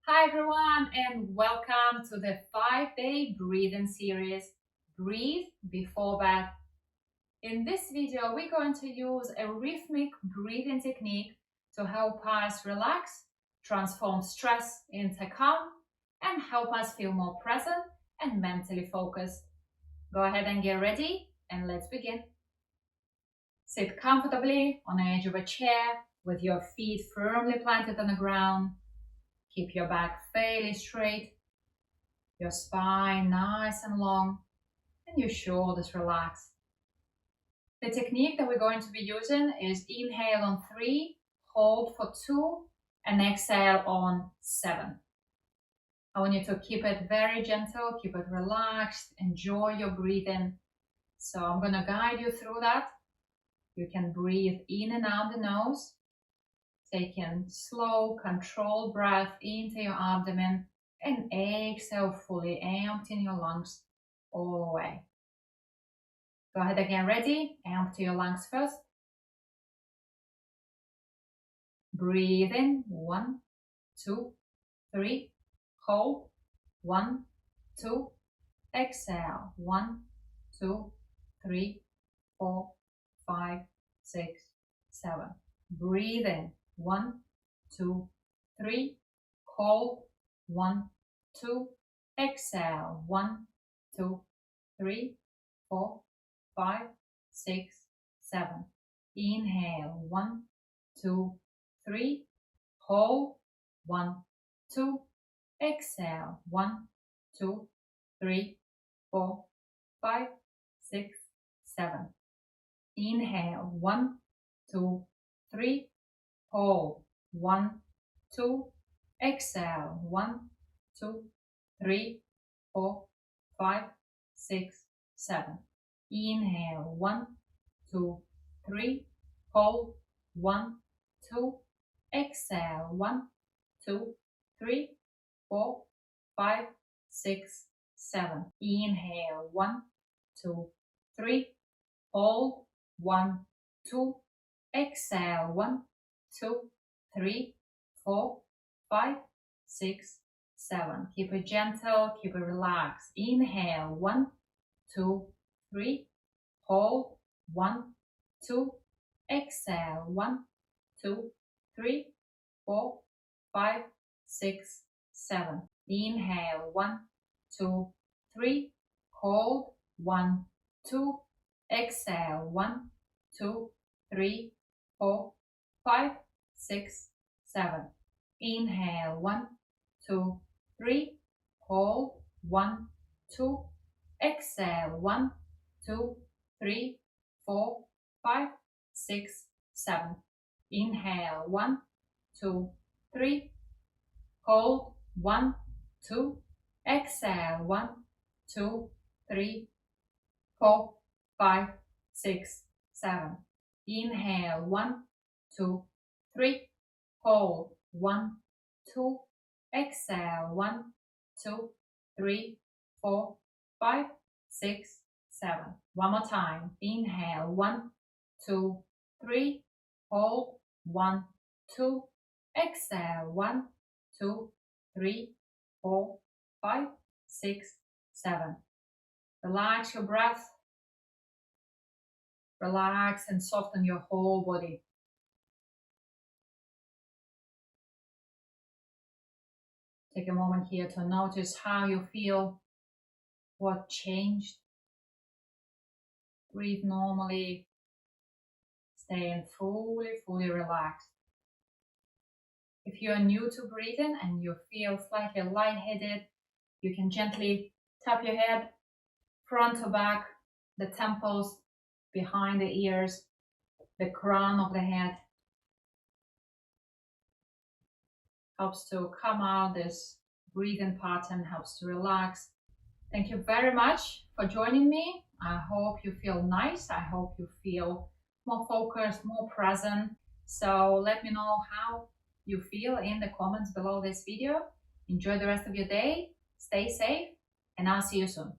Hi everyone and welcome to the 5-day breathing series, Breathe Before Bed. In this video, we're going to use a rhythmic breathing technique to help us relax, transform stress into calm, and help us feel more present and mentally focused. Go ahead and get ready and let's begin. Sit comfortably on the edge of a chair with your feet firmly planted on the ground. Keep your back fairly straight, your spine nice and long, and your shoulders relaxed. The technique that we're going to be using is inhale on 3, hold for 2, and exhale on 7. I want you to keep it very gentle, keep it relaxed, enjoy your breathing. So I'm going to guide you through that. You can breathe in and out the nose, taking slow, controlled breath into your abdomen, and exhale fully, emptying your lungs all the way. Go ahead again, ready? Empty your lungs first. Breathe in, 1, 2, 3, hold, 1, 2, exhale, 1, 2, 3, 4, 5, 6, 7. Breathe in, 1, 2, 3, hold, 1, 2, exhale, 1, 2, 3, 4, 5, 6, 7. Inhale, 1, 2, 3, hold, 1, 2, exhale, 1, 2, 3, 4, 5, 6, 7. Inhale, 1, 2, 3, hold, 1, 2, exhale, 1, 2, 3, 4, 5, 6, 7. Inhale, 1, 2, 3, hold, 1, 2, exhale, 1, 2, 3, 4, 5, 6, 7. Inhale, 1, 2, 3, hold, 1, 2, exhale, 1, 2, 3, 4, 5, 6, 7. Keep it gentle, keep it relaxed. Inhale, 1, 2, 3, hold, 1, 2, exhale, 1, 2, 3, 4, 5, 6, 7. Inhale, 1, 2, 3, hold, 1, 2, exhale, 1, 2, 3, 4, 5, 6, 7. Inhale, 1, 2, 3, hold, 1, 2, exhale, 1, 2, 3, 4, 5, 6, 7. Inhale, 1, 2, 3, hold, 1, 2, exhale, 1, 2, 3, 4, 5, 6, 7. Inhale, 1, 2, 3, hold, 1, 2, exhale, 1, 2, 3, 4, 5, 6, 7. One more time. Inhale, 1, 2, 3, hold, 1, 2, exhale, 1, 2, 3, 4, 5, 6, 7. Relax your breath. Relax and soften your whole body. Take a moment here to notice how you feel, what changed. Breathe normally, staying fully relaxed. If you are new to breathing and you feel slightly lightheaded, you can gently tap your head, front to back, the temples, behind the ears, the crown of the head. Helps to come out this breathing pattern, helps to relax. Thank you very much for joining me. I hope you feel nice. I hope you feel more focused, more present. So let me know how you feel in the comments below this video. Enjoy the rest of your day. Stay safe, and I'll see you soon.